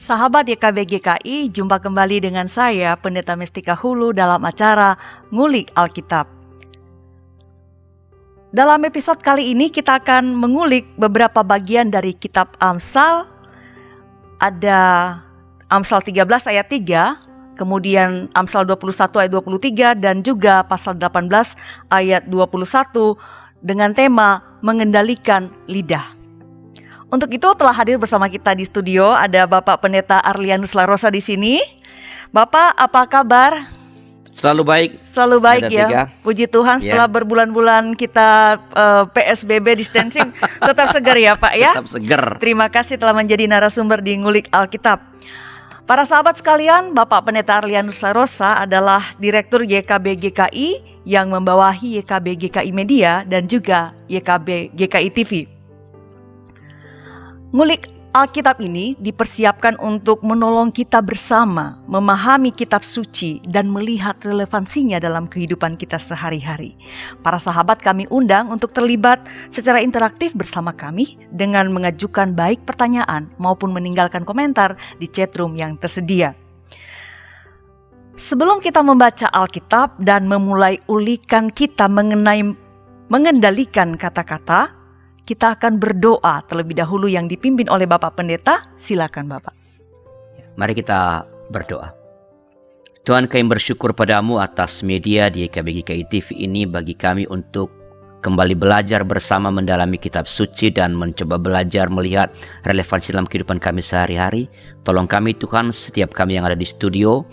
Sahabat YKB GKI, jumpa kembali dengan saya, Pendeta Mestika Hulu dalam acara Ngulik Alkitab. Dalam episode kali ini kita akan mengulik beberapa bagian dari kitab Amsal. Ada Amsal 13 ayat 3, kemudian Amsal 21 ayat 23, dan juga pasal 18 ayat 21 dengan tema mengendalikan lidah. Untuk itu telah hadir bersama kita di studio ada Bapak Pendeta Arlianus Larosa di sini. Bapak, apa kabar? Selalu baik. Selalu baik ya. Tiga. Puji Tuhan setelah berbulan-bulan kita PSBB distancing tetap segar ya Pak ya. Tetap segar. Terima kasih telah menjadi narasumber di Ngulik Alkitab. Para sahabat sekalian, Bapak Pendeta Arlianus Larosa adalah Direktur YKB GKI yang membawahi YKB GKI Media dan juga YKB GKI TV. Ngulik Alkitab ini dipersiapkan untuk menolong kita bersama memahami kitab suci dan melihat relevansinya dalam kehidupan kita sehari-hari. Para sahabat kami undang untuk terlibat secara interaktif bersama kami dengan mengajukan baik pertanyaan maupun meninggalkan komentar di chatroom yang tersedia. Sebelum kita membaca Alkitab dan memulai ulikan kita mengenai mengendalikan kata-kata, kita akan berdoa terlebih dahulu yang dipimpin oleh Bapak Pendeta. Silakan Bapak. Mari kita berdoa. Tuhan, kami bersyukur padamu atas media di YKB GKI TV ini bagi kami untuk kembali belajar bersama mendalami kitab suci dan mencoba belajar melihat relevansi dalam kehidupan kami sehari-hari. Tolong kami Tuhan, setiap kami yang ada di studio,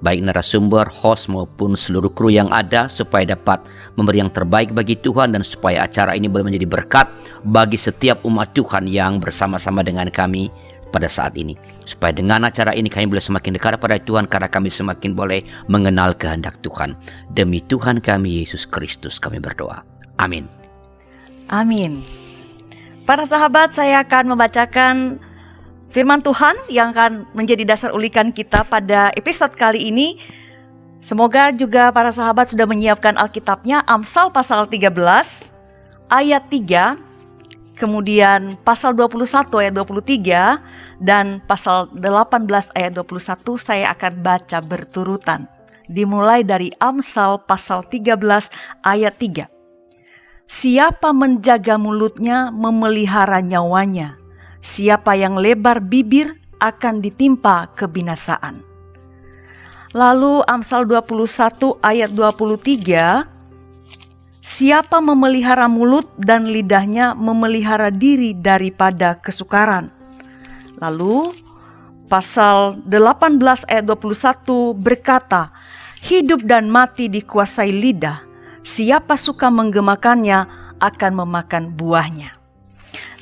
baik narasumber, host maupun seluruh kru yang ada, supaya dapat memberi yang terbaik bagi Tuhan dan supaya acara ini boleh menjadi berkat bagi setiap umat Tuhan yang bersama-sama dengan kami pada saat ini. Supaya dengan acara ini kami boleh semakin dekat kepada Tuhan karena kami semakin boleh mengenal kehendak Tuhan. Demi Tuhan kami Yesus Kristus kami berdoa. Amin. Amin. Para sahabat, saya akan membacakan firman Tuhan yang akan menjadi dasar ulikan kita pada episode kali ini. Semoga juga para sahabat sudah menyiapkan Alkitabnya. Amsal pasal 13 ayat 3, kemudian pasal 21 ayat 23, dan pasal 18 ayat 21 saya akan baca berturutan. Dimulai dari Amsal pasal 13 ayat 3. Siapa menjaga mulutnya memelihara nyawanya. Siapa yang lebar bibir akan ditimpa kebinasaan. Lalu Amsal 21 ayat 23. Siapa memelihara mulut dan lidahnya memelihara diri daripada kesukaran. Lalu pasal 18 ayat 21 berkata, hidup dan mati dikuasai lidah. Siapa suka menggemakannya akan memakan buahnya.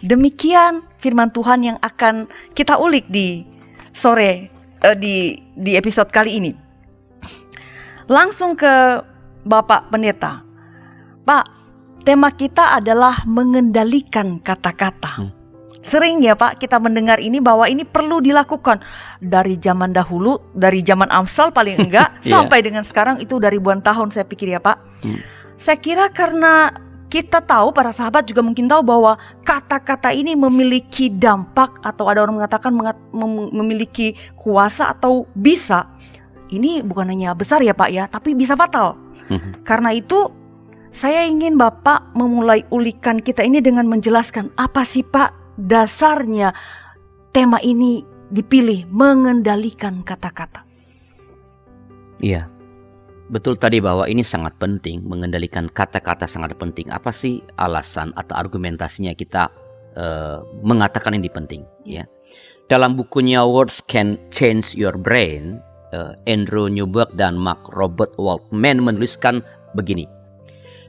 Demikian firman Tuhan yang akan kita ulik di sore di episode kali ini. Langsung ke Bapak Pendeta. Pak, tema kita adalah mengendalikan kata-kata. Sering ya Pak kita mendengar ini bahwa ini perlu dilakukan dari zaman dahulu, dari zaman Amsal paling enggak sampai dengan sekarang itu dari ribuan tahun saya pikir ya Pak. Saya kira karena kita tahu, para sahabat juga mungkin tahu bahwa kata-kata ini memiliki dampak atau ada orang mengatakan memiliki kuasa atau bisa. Ini bukan hanya besar ya Pak ya, tapi bisa fatal. Karena itu saya ingin Bapak memulai ulikan kita ini dengan menjelaskan apa sih Pak dasarnya tema ini dipilih, mengendalikan kata-kata. Iya. Betul tadi bahwa ini sangat penting, mengendalikan kata-kata sangat penting. Apa sih alasan atau argumentasinya kita mengatakan ini penting? Ya. Dalam bukunya Words Can Change Your Brain, Andrew Newberg dan Mark Robert Waldman menuliskan begini.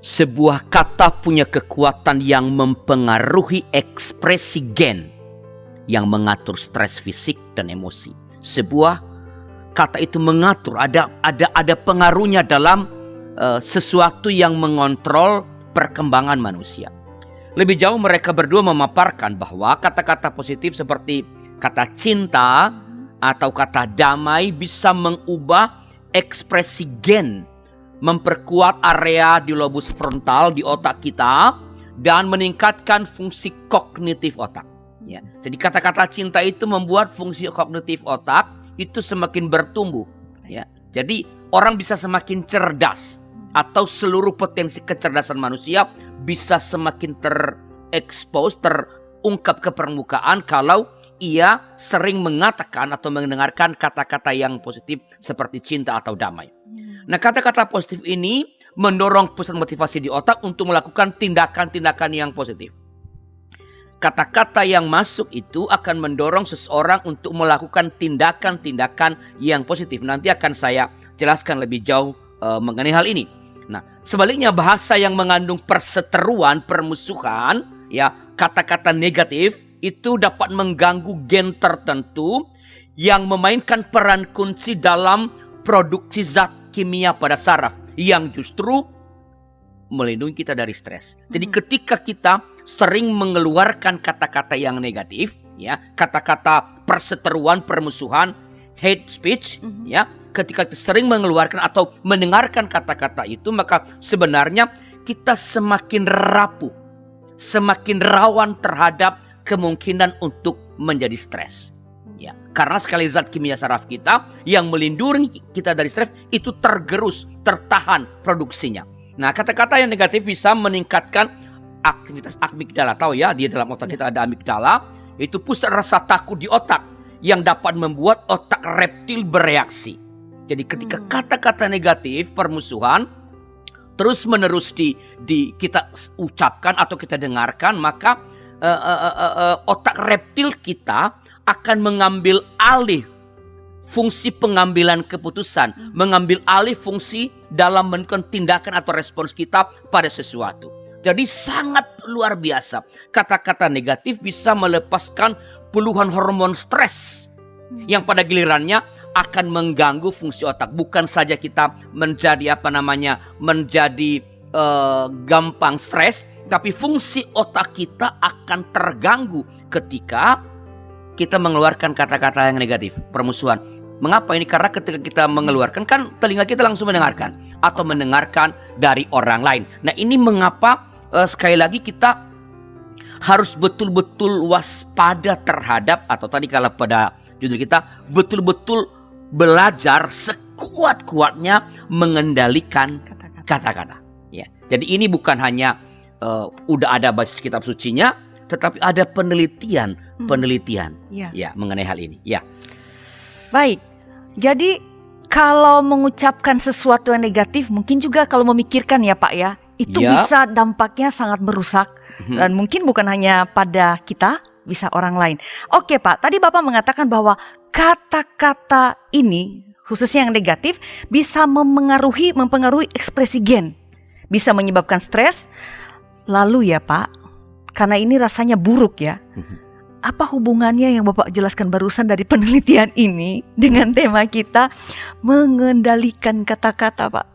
Sebuah kata punya kekuatan yang mempengaruhi ekspresi gen yang mengatur stres fisik dan emosi. Sebuah kata itu mengatur, ada pengaruhnya dalam sesuatu yang mengontrol perkembangan manusia. Lebih jauh mereka berdua memaparkan bahwa kata-kata positif seperti kata cinta atau kata damai bisa mengubah ekspresi gen, memperkuat area di lobus frontal di otak kita dan meningkatkan fungsi kognitif otak. Ya, jadi kata-kata cinta itu membuat fungsi kognitif otak itu semakin bertumbuh. Ya, jadi orang bisa semakin cerdas atau seluruh potensi kecerdasan manusia bisa semakin terekspos, terungkap ke permukaan kalau ia sering mengatakan atau mendengarkan kata-kata yang positif seperti cinta atau damai. Nah, kata-kata positif ini mendorong pusat motivasi di otak untuk melakukan tindakan-tindakan yang positif. Kata-kata yang masuk itu akan mendorong seseorang untuk melakukan tindakan-tindakan yang positif. Nanti akan saya jelaskan lebih jauh mengenai hal ini. Nah, sebaliknya bahasa yang mengandung perseteruan, permusuhan, ya, kata-kata negatif itu dapat mengganggu gen tertentu yang memainkan peran kunci dalam produksi zat kimia pada saraf yang justru melindungi kita dari stres. Jadi ketika kita sering mengeluarkan kata-kata yang negatif, ya, kata-kata perseteruan, permusuhan, hate speech, ya, ketika kita sering mengeluarkan atau mendengarkan kata-kata itu, maka sebenarnya kita semakin rapuh, semakin rawan terhadap kemungkinan untuk menjadi stres. Ya, karena sekali zat kimia saraf kita yang melindungi kita dari stres itu tergerus, tertahan produksinya. Nah, kata-kata yang negatif bisa meningkatkan aktivitas amigdala. Tahu ya, di dalam otak kita ada amigdala, itu pusat rasa takut di otak yang dapat membuat otak reptil bereaksi. Jadi ketika kata-kata negatif, permusuhan terus-menerus kita ucapkan atau kita dengarkan, maka otak reptil kita akan mengambil alih fungsi pengambilan keputusan, mengambil alih fungsi dalam melakukan tindakan atau respons kita pada sesuatu. Jadi sangat luar biasa. Kata-kata negatif bisa melepaskan puluhan hormon stres yang pada gilirannya akan mengganggu fungsi otak. Bukan saja kita menjadi menjadi gampang stres, tapi fungsi otak kita akan terganggu ketika kita mengeluarkan kata-kata yang negatif, permusuhan. Mengapa ini? Karena ketika kita mengeluarkan, kan telinga kita langsung mendengarkan atau mendengarkan dari orang lain. Nah, ini mengapa sekali lagi kita harus betul-betul waspada terhadap, atau tadi kalau pada judul kita, betul-betul belajar sekuat-kuatnya mengendalikan kata-kata. Ya, jadi ini bukan hanya udah ada basis kitab sucinya, tetapi ada penelitian ya mengenai hal ini. Ya. Baik. Jadi kalau mengucapkan sesuatu yang negatif, mungkin juga kalau memikirkan ya Pak ya, itu bisa dampaknya sangat merusak. Dan mungkin bukan hanya pada kita, bisa orang lain. Oke Pak, tadi Bapak mengatakan bahwa kata-kata ini, khususnya yang negatif, bisa mempengaruhi ekspresi gen. Bisa menyebabkan stres. Lalu ya Pak, karena ini rasanya buruk ya, apa hubungannya yang Bapak jelaskan barusan dari penelitian ini dengan tema kita mengendalikan kata-kata Pak?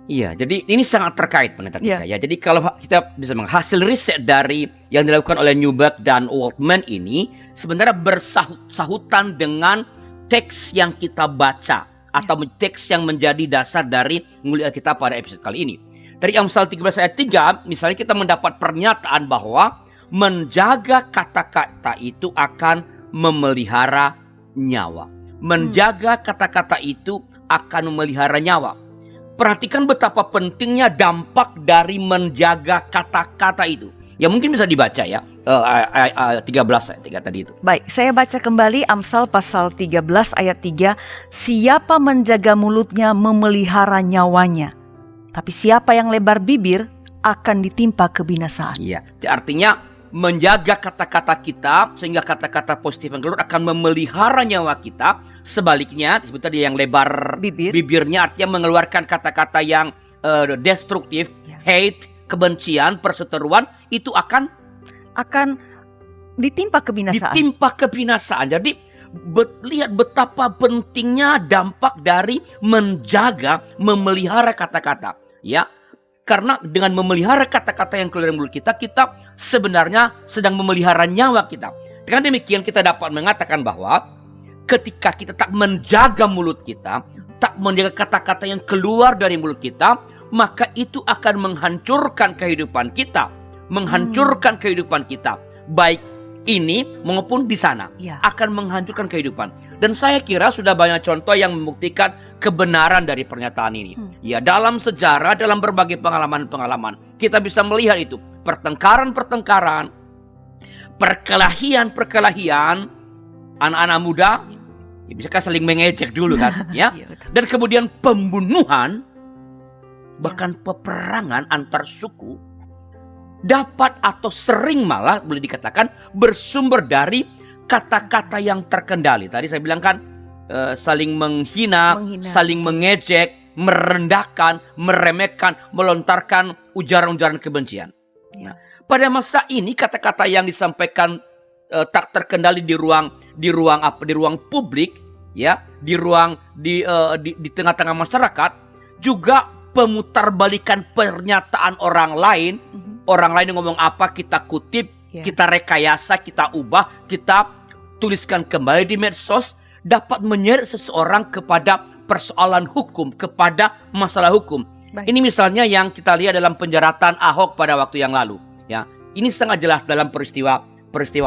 Iya, jadi ini sangat terkait penelitian kita ya. Jadi kalau kita bisa hasil riset dari yang dilakukan oleh Newberg dan Waldman ini sebenarnya bersahutan dengan teks yang kita baca atau teks yang menjadi dasar dari nguliah kita pada episode kali ini. Dari Amsal 13 ayat 3 misalnya kita mendapat pernyataan bahwa menjaga kata-kata itu akan memelihara nyawa. Menjaga kata-kata itu akan memelihara nyawa. Perhatikan betapa pentingnya dampak dari menjaga kata-kata itu. Ya mungkin bisa dibaca ya, 13 ayat 3 tadi itu. Baik, saya baca kembali Amsal pasal 13 ayat 3. Siapa menjaga mulutnya memelihara nyawanya, tapi siapa yang lebar bibir akan ditimpa kebinasaan. Iya, artinya menjaga kata-kata kita sehingga kata-kata positif yang keluar akan memelihara nyawa kita. Sebaliknya disebut tadi yang lebar bibirnya artinya mengeluarkan kata-kata yang destruktif, hate, kebencian, perseteruan, itu akan ditimpa kebinasaan. Jadi lihat betapa pentingnya dampak dari menjaga, memelihara kata-kata, ya. Karena dengan memelihara kata-kata yang keluar dari mulut kita, kita sebenarnya sedang memelihara nyawa kita. Dengan demikian kita dapat mengatakan bahwa ketika kita tak menjaga mulut kita, tak menjaga kata-kata yang keluar dari mulut kita, maka itu akan menghancurkan kehidupan kita. Baik ini maupun di sana. Ya. Akan menghancurkan kehidupan. Dan saya kira sudah banyak contoh yang membuktikan kebenaran dari pernyataan ini. Ya, dalam sejarah, dalam berbagai pengalaman-pengalaman, kita bisa melihat itu. Pertengkaran-pertengkaran, perkelahian-perkelahian, anak-anak muda, ya bisa kan saling mengejek dulu kan, ya. Iya, betul. Dan kemudian pembunuhan, bahkan peperangan antar suku, dapat atau sering malah boleh dikatakan bersumber dari kata-kata yang terkendali. Tadi saya bilang kan saling menghina, saling mengejek, merendahkan, meremehkan, melontarkan ujaran-ujaran kebencian. Ya. Nah, pada masa ini kata-kata yang disampaikan tak terkendali di ruang publik, ya, di tengah-tengah masyarakat, juga pemutarbalikan pernyataan orang lain. Orang lain ngomong apa kita kutip, kita rekayasa, kita ubah, kita tuliskan kembali di medsos, dapat menyeret seseorang kepada persoalan hukum, kepada masalah hukum. Baik. Ini misalnya yang kita lihat dalam penjaratan Ahok pada waktu yang lalu. Ya, ini sangat jelas dalam peristiwa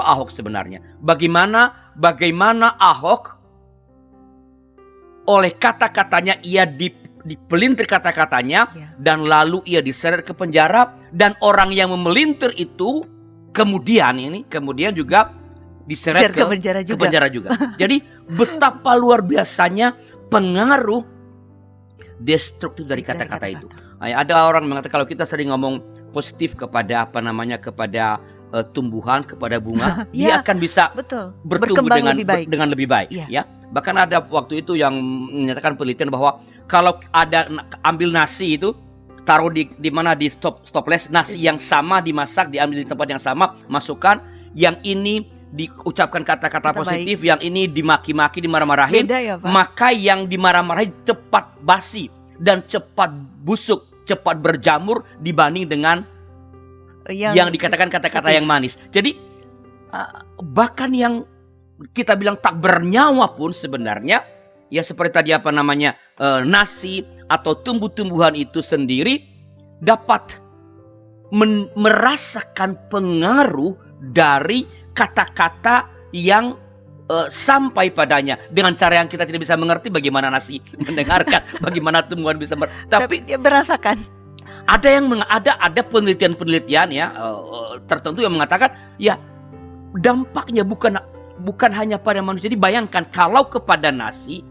Ahok sebenarnya. Bagaimana Ahok oleh kata-katanya ia dipelintir kata-katanya, dan lalu ia diseret ke penjara, dan orang yang memelintir itu kemudian juga diseret ke penjara juga. Jadi betapa luar biasanya pengaruh destruktif dari kata-kata itu. Ada orang mengatakan kalau kita sering ngomong positif kepada tumbuhan, kepada bunga, dia akan bisa bertumbuh dengan lebih baik. Ya. Bahkan ada waktu itu yang menyatakan penelitian bahwa kalau ambil nasi itu, taruh di stoples, nasi yang sama dimasak, diambil di tempat yang sama, masukkan, yang ini diucapkan kata-kata positif, yang ini dimaki-maki, dimarah-marahin, maka yang dimarah-marahin cepat basi dan cepat busuk, cepat berjamur dibanding dengan yang dikatakan kata-kata yang manis. Jadi bahkan yang kita bilang tak bernyawa pun sebenarnya, ya seperti tadi nasi atau tumbuh-tumbuhan itu sendiri dapat merasakan pengaruh dari kata-kata yang sampai padanya dengan cara yang kita tidak bisa mengerti. Bagaimana nasi mendengarkan, bagaimana tumbuhan bisa tapi dia merasakan. Ada penelitian-penelitian ya tertentu yang mengatakan ya dampaknya bukan hanya pada manusia. Jadi bayangkan kalau kepada nasi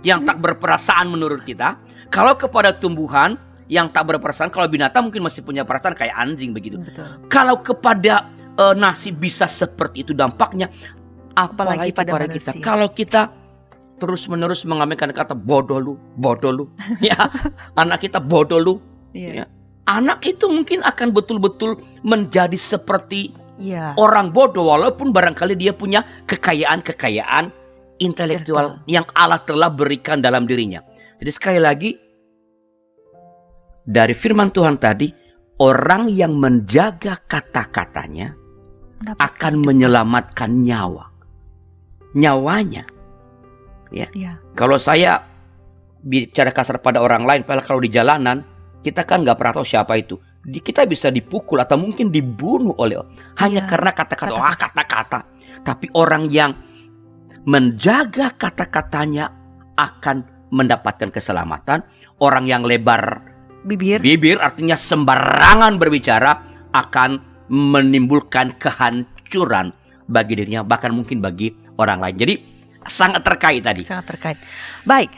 yang tak berperasaan menurut kita, kalau kepada tumbuhan yang tak berperasaan, kalau binatang mungkin masih punya perasaan kayak anjing begitu. Betul. Kalau kepada nasi bisa seperti itu dampaknya, apalagi pada kita. Kalau kita terus-menerus mengamalkan kata bodoh lu, ya, anak kita bodoh lu, ya. Anak itu mungkin akan betul-betul menjadi seperti orang bodoh, walaupun barangkali dia punya kekayaan intelektual yang Allah telah berikan dalam dirinya. Jadi sekali lagi, dari firman Tuhan tadi, orang yang menjaga kata-katanya akan menyelamatkan nyawanya. Ya. Kalau saya bicara kasar pada orang lain, padahal kalau di jalanan kita kan nggak pernah tahu siapa itu. Kita bisa dipukul atau mungkin dibunuh hanya karena kata-kata. Tapi orang yang menjaga kata-katanya akan mendapatkan keselamatan. Orang yang lebar bibir artinya sembarangan berbicara akan menimbulkan kehancuran bagi dirinya, bahkan mungkin bagi orang lain. Jadi sangat terkait tadi. Sangat terkait. Baik,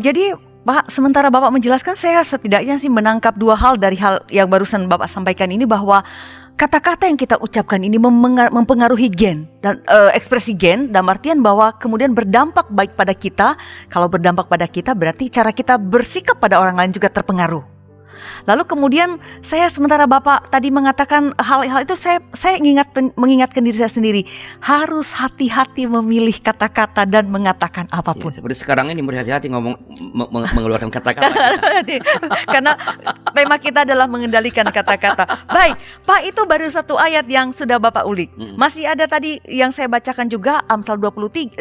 jadi Pak, sementara Bapak menjelaskan, saya setidaknya sih menangkap dua hal dari hal yang barusan Bapak sampaikan ini, bahwa kata-kata yang kita ucapkan ini mempengaruhi gen dan ekspresi gen, dalam artian bahwa kemudian berdampak baik pada kita. Kalau berdampak pada kita berarti cara kita bersikap pada orang lain juga terpengaruh. Lalu kemudian sementara Bapak tadi mengatakan hal-hal itu, saya mengingatkan diri saya sendiri, harus hati-hati memilih kata-kata dan mengatakan apapun. Ya, seperti sekarang ini berhati-hati mengeluarkan kata-kata. Karena tema kita adalah mengendalikan kata-kata. Baik, Pak, itu baru satu ayat yang sudah Bapak ulik. Masih ada tadi yang saya bacakan juga, Amsal 21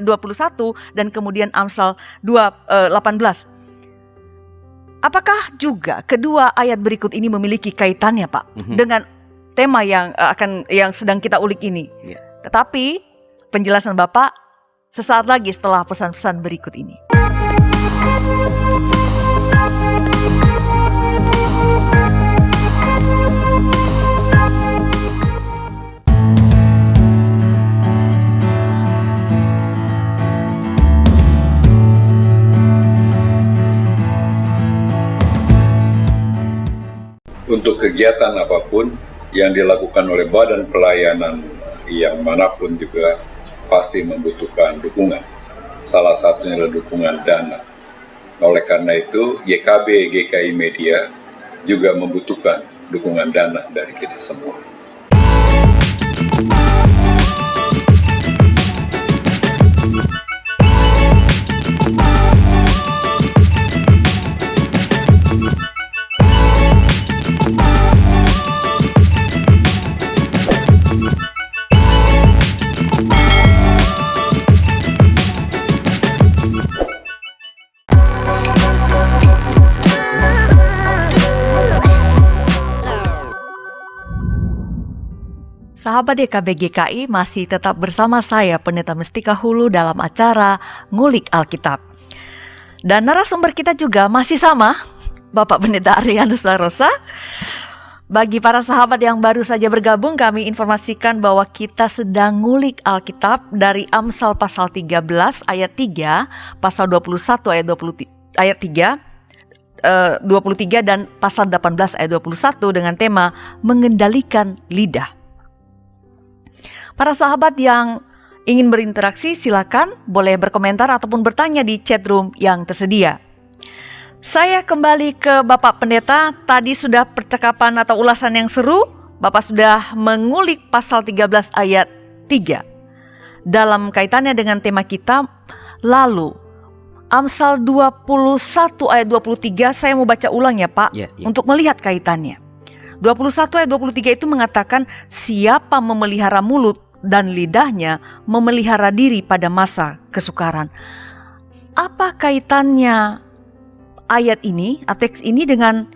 dan kemudian Amsal 18. Apakah juga kedua ayat berikut ini memiliki kaitannya, Pak, dengan tema yang sedang kita ulik ini? Tetapi penjelasan Bapak sesaat lagi setelah pesan-pesan berikut ini. Untuk kegiatan apapun yang dilakukan oleh badan pelayanan yang manapun juga pasti membutuhkan dukungan. Salah satunya adalah dukungan dana. Oleh karena itu, YKB GKI Media juga membutuhkan dukungan dana dari kita semua. Sahabat YKB GKI masih tetap bersama saya Pendeta Mestika Hulu dalam acara Ngulik Alkitab. Dan narasumber kita juga masih sama, Bapak Pendeta Arianus Larosa. Bagi para sahabat yang baru saja bergabung, kami informasikan bahwa kita sedang ngulik Alkitab dari Amsal pasal 13 ayat 3, pasal 21 ayat 3, 23 dan pasal 18 ayat 21 dengan tema mengendalikan lidah. Para sahabat yang ingin berinteraksi silakan boleh berkomentar ataupun bertanya di chat room yang tersedia. Saya kembali ke Bapak Pendeta. Tadi sudah percakapan atau ulasan yang seru. Bapak sudah mengulik pasal 13 ayat 3 dalam kaitannya dengan tema kita. Lalu Amsal 21 ayat 23 saya mau baca ulang ya Pak, untuk melihat kaitannya. 21 ayat 23 itu mengatakan siapa memelihara mulut dan lidahnya memelihara diri pada masa kesukaran. Apa kaitannya ayat ini, teks ini dengan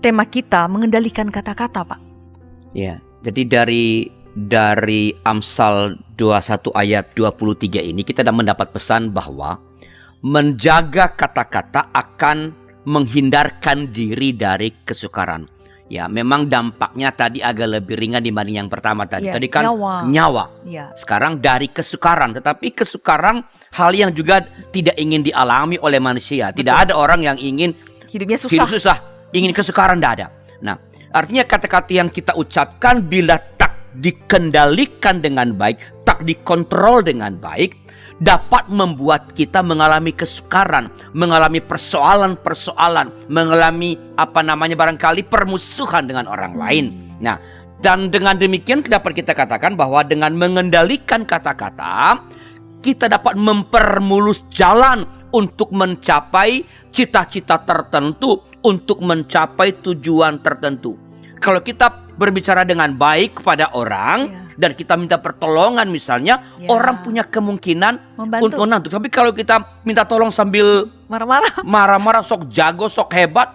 tema kita mengendalikan kata-kata, Pak? Ya, jadi dari Amsal 21 ayat 23 ini kita sudah mendapat pesan bahwa menjaga kata-kata akan menghindarkan diri dari kesukaran. Ya, memang dampaknya tadi agak lebih ringan dibanding yang pertama tadi. Ya, tadi kan nyawa. Ya. Sekarang dari kesukaran, tetapi kesukaran hal yang juga tidak ingin dialami oleh manusia. Betul. Tidak ada orang yang ingin hidup susah, ingin kesukaran, tidak ada. Nah, artinya kata-kata yang kita ucapkan bila tak dikendalikan dengan baik, tak dikontrol dengan baik, dapat membuat kita mengalami kesukaran, mengalami persoalan-persoalan, mengalami barangkali permusuhan dengan orang lain. Nah, dan dengan demikian dapat kita katakan bahwa dengan mengendalikan kata-kata, kita dapat mempermulus jalan untuk mencapai cita-cita tertentu, untuk mencapai tujuan tertentu. Kalau kita berbicara dengan baik kepada orang dan kita minta pertolongan misalnya, orang punya kemungkinan untuk membantu. Tapi kalau kita minta tolong sambil marah-marah, sok jago, sok hebat,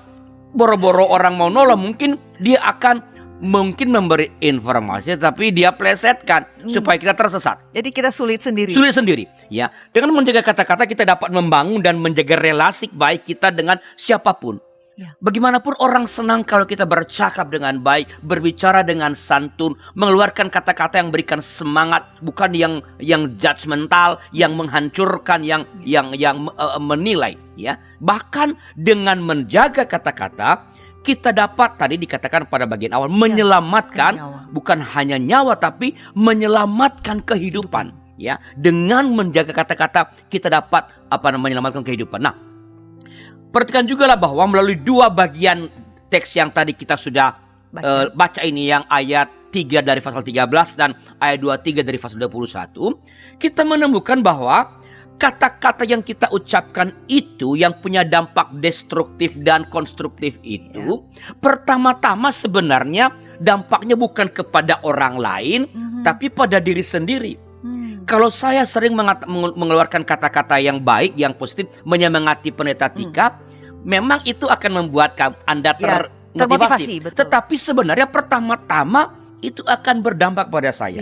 boro-boro orang mau nolong, mungkin dia akan memberi informasi tapi dia plesetkan supaya kita tersesat. Jadi kita sulit sendiri. Ya. Dengan menjaga kata-kata kita dapat membangun dan menjaga relasi baik kita dengan siapapun. Ya. Bagaimanapun orang senang kalau kita bercakap dengan baik, berbicara dengan santun, mengeluarkan kata-kata yang berikan semangat, bukan yang judgmental, yang menghancurkan, yang menilai. Ya, bahkan dengan menjaga kata-kata, kita dapat tadi dikatakan pada bagian awal menyelamatkan bukan hanya nyawa tapi menyelamatkan kehidupan. Ya, dengan menjaga kata-kata kita dapat menyelamatkan kehidupan. Nah, perhatikan juga lah bahwa melalui dua bagian teks yang tadi kita sudah baca ini, yang ayat 3 dari pasal 13 dan ayat 23 dari pasal 21, kita menemukan bahwa kata-kata yang kita ucapkan itu yang punya dampak destruktif dan konstruktif itu, pertama-tama sebenarnya dampaknya bukan kepada orang lain, tapi pada diri sendiri. Kalau saya sering mengeluarkan kata-kata yang baik, yang positif, menyemangati pendeta Tika, memang itu akan membuat Anda termotivasi. Tetapi sebenarnya pertama-tama itu akan berdampak pada saya.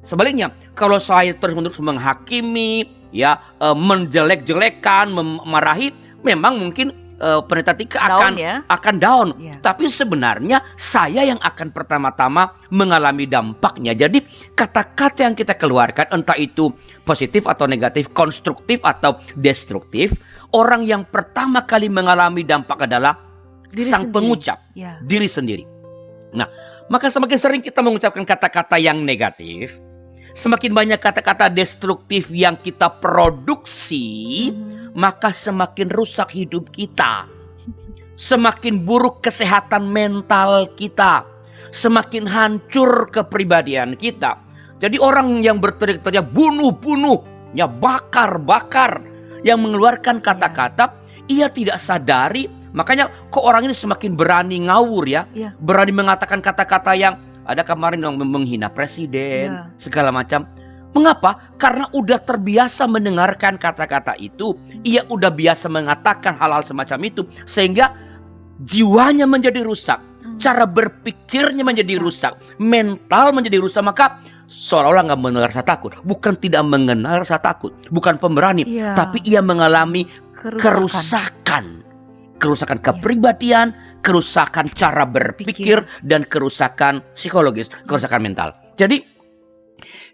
Sebaliknya, kalau saya terus-menerus menghakimi, ya, menjelek-jelekan, memarahi, memang mungkin Pendeta Tika Down ya. akan down. Ya. Tapi sebenarnya saya yang akan pertama-tama mengalami dampaknya. Jadi kata-kata yang kita keluarkan, entah itu positif atau negatif, konstruktif atau destruktif, orang yang pertama kali mengalami dampak adalah Diri sang sendiri. pengucap, Ya. diri sendiri. Nah, maka semakin sering kita mengucapkan kata-kata yang negatif, semakin banyak kata-kata destruktif yang kita produksi, maka semakin rusak hidup kita. Semakin buruk kesehatan mental kita. Semakin hancur kepribadian kita. Jadi orang yang berteriak-teriak bunuh-bunuh, ya bakar-bakar, yang mengeluarkan kata-kata, ia tidak sadari. Makanya kok orang ini semakin berani ngawur ya. Ya. Berani mengatakan kata-kata yang ada kemarin yang menghina presiden, Ya. segala macam. Mengapa? Karena udah terbiasa mendengarkan kata-kata itu. Ia udah biasa mengatakan hal-hal semacam itu. Sehingga jiwanya menjadi rusak. Cara berpikirnya menjadi rusak. Mental menjadi rusak. Maka seolah-olah gak mengenal rasa takut. Bukan tidak mengenal rasa takut. Bukan pemberani. Ya. Tapi ia mengalami kerusakan. Kerusakan kepribadian. Kerusakan cara berpikir. Dan kerusakan psikologis. Kerusakan mental. Jadi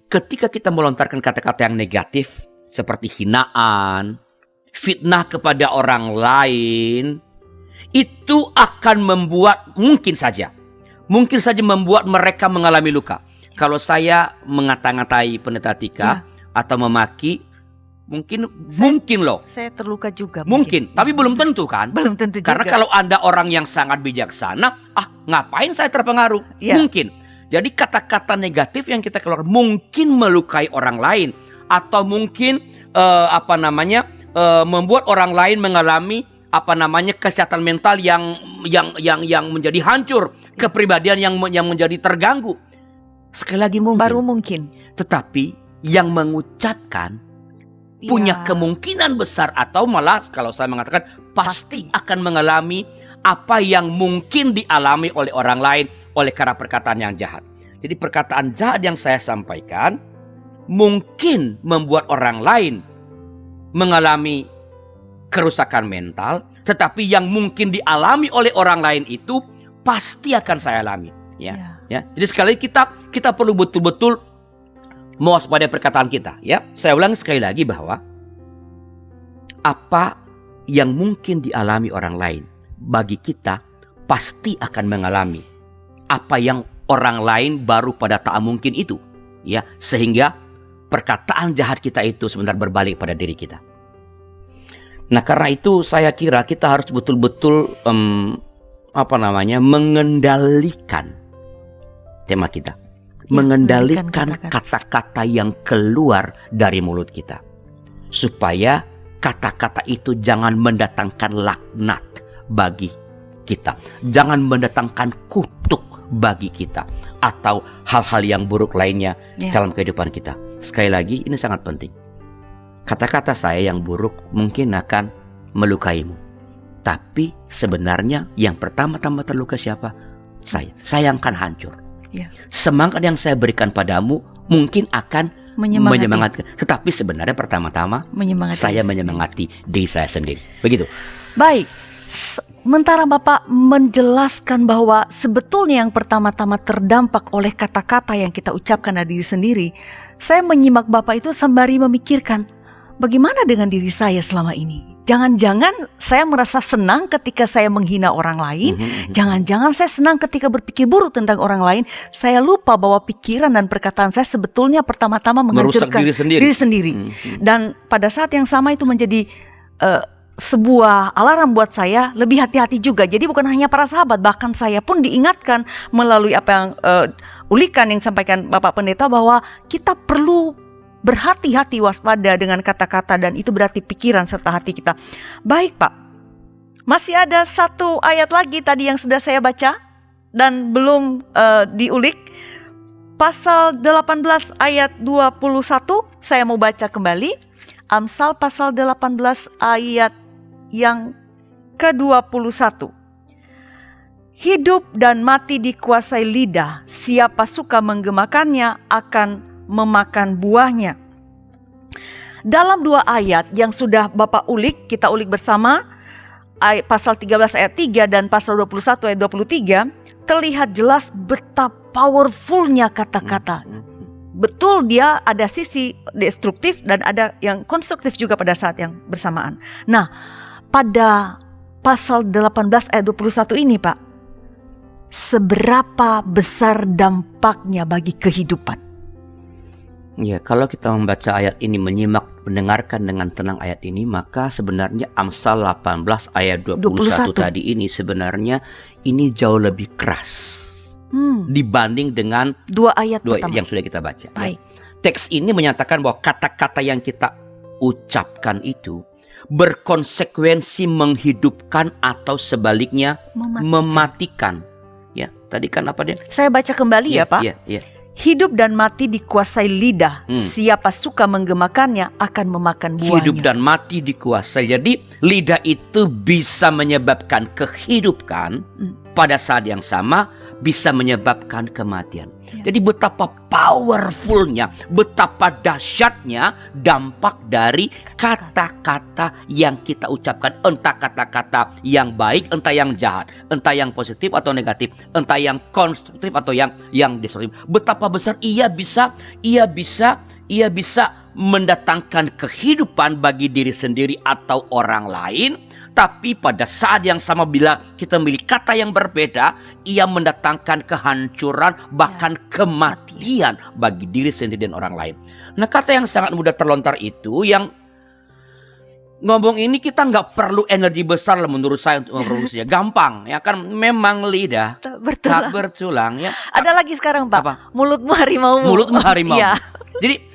ketika kita melontarkan kata-kata yang negatif seperti hinaan, fitnah kepada orang lain, itu akan membuat mungkin saja membuat mereka mengalami luka. Kalau saya mengata-ngatai Pendeta Tika atau memaki, mungkin loh. Saya terluka juga. Mungkin, tapi belum tentu kan? Belum tentu juga. Karena kalau Anda orang yang sangat bijaksana, ngapain saya terpengaruh? Ya. Mungkin. Jadi kata-kata negatif yang kita keluarkan mungkin melukai orang lain atau mungkin membuat orang lain mengalami kesehatan mental yang menjadi hancur, kepribadian yang menjadi terganggu. Sekali lagi mungkin. Baru mungkin. Tetapi yang mengucapkan punya kemungkinan besar atau malah kalau saya mengatakan pasti akan mengalami apa yang mungkin dialami oleh orang lain oleh karena perkataan yang jahat. Jadi perkataan jahat yang saya sampaikan mungkin membuat orang lain mengalami kerusakan mental, tetapi yang mungkin dialami oleh orang lain itu pasti akan saya alami. Ya. Jadi sekali kita perlu betul-betul mewaspadai perkataan kita. Ya, saya ulang sekali lagi bahwa apa yang mungkin dialami orang lain bagi kita pasti akan mengalami apa yang orang lain baru pada tak mungkin itu, ya, sehingga perkataan jahat kita itu sebentar berbalik pada diri kita. Nah, karena itu saya kira kita harus betul-betul mengendalikan tema kita, mengendalikan kata-kata yang keluar dari mulut kita, supaya kata-kata itu jangan mendatangkan laknat bagi kita, jangan mendatangkan kutuk bagi kita atau hal-hal yang buruk lainnya dalam kehidupan kita. Sekali lagi ini sangat penting. Kata-kata saya yang buruk mungkin akan melukaimu, tapi sebenarnya yang pertama-tama terluka siapa? Saya akan hancur. Semangat yang saya berikan padamu mungkin akan menyemangati. Tetapi sebenarnya pertama-tama saya menyemangati diri saya sendiri. Begitu. Baik. Sementara Bapak menjelaskan bahwa sebetulnya yang pertama-tama terdampak oleh kata-kata yang kita ucapkan dari diri sendiri, saya menyimak Bapak itu sembari memikirkan, bagaimana dengan diri saya selama ini? Jangan-jangan saya merasa senang ketika saya menghina orang lain, jangan-jangan saya senang ketika berpikir buruk tentang orang lain. Saya lupa bahwa pikiran dan perkataan saya sebetulnya pertama-tama menghancurkan diri sendiri. Dan pada saat yang sama itu menjadi sebuah alarm buat saya lebih hati-hati juga. Jadi bukan hanya para sahabat, bahkan saya pun diingatkan melalui apa yang ulikan yang disampaikan Bapak Pendeta bahwa kita perlu berhati-hati, waspada dengan kata-kata, dan itu berarti pikiran serta hati kita. Baik Pak, masih ada satu ayat lagi tadi yang sudah saya baca dan belum diulik. Pasal 18 ayat 21 saya mau baca kembali. Amsal pasal 18 ayat yang ke-21. Hidup dan mati dikuasai lidah, siapa suka menggemakannya akan memakan buahnya. Dalam 2 ayat yang sudah Bapak ulik, kita ulik bersama, pasal 13 ayat 3 dan pasal 21 ayat 23, terlihat jelas betapa powerfulnya kata-kata. Betul, dia ada sisi destruktif dan ada yang konstruktif juga pada saat yang bersamaan. Nah, pada pasal 18 ayat 21 ini, Pak, seberapa besar dampaknya bagi kehidupan? Ya, kalau kita membaca ayat ini, mendengarkan dengan tenang ayat ini, maka sebenarnya Amsal 18 ayat 21 tadi ini sebenarnya ini jauh lebih keras dibanding dengan 2 ayat dua pertama yang sudah kita baca. Baik. Teks ini menyatakan bahwa kata-kata yang kita ucapkan itu berkonsekuensi menghidupkan atau sebaliknya mematikan. Ya, tadi kan apa dia? Saya baca kembali ya, Pak. Iya. Hidup dan mati dikuasai lidah. Siapa suka menggemakannya akan memakan buahnya. Hidup dan mati dikuasai. Jadi lidah itu bisa menyebabkan kehidupan, pada saat yang sama bisa menyebabkan kematian. Jadi betapa powerfulnya, betapa dahsyatnya dampak dari kata-kata yang kita ucapkan. Entah kata-kata yang baik, entah yang jahat, entah yang positif atau negatif, entah yang konstruktif atau yang destruktif. Betapa besar ia bisa mendatangkan kehidupan bagi diri sendiri atau orang lain. Tapi pada saat yang sama bila kita memilih kata yang berbeda, ia mendatangkan kehancuran bahkan kematian bagi diri sendiri dan orang lain. Nah, kata yang sangat mudah terlontar itu, yang ngomong ini kita nggak perlu energi besar lah menurut saya untuk memproduksinya. Gampang ya kan, memang lidah tak bertulang ya. Ada lagi sekarang, Pak. Apa? Mulutmu harimaumu. Mulutmu harimau. Iya. Jadi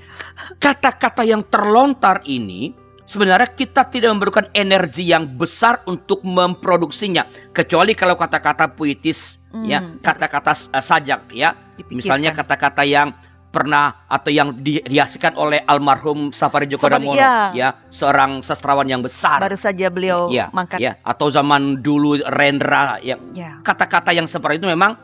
kata-kata yang terlontar ini sebenarnya kita tidak memerlukan energi yang besar untuk memproduksinya, kecuali kalau kata-kata puitis, ya, kata-kata sajak, ya, misalnya kata-kata yang pernah atau yang dihasilkan oleh almarhum Safari Djoko Damono, ya, seorang sastrawan yang besar. Baru saja beliau mangkat. Ya, atau zaman dulu Rendra, ya. Kata-kata yang seperti itu memang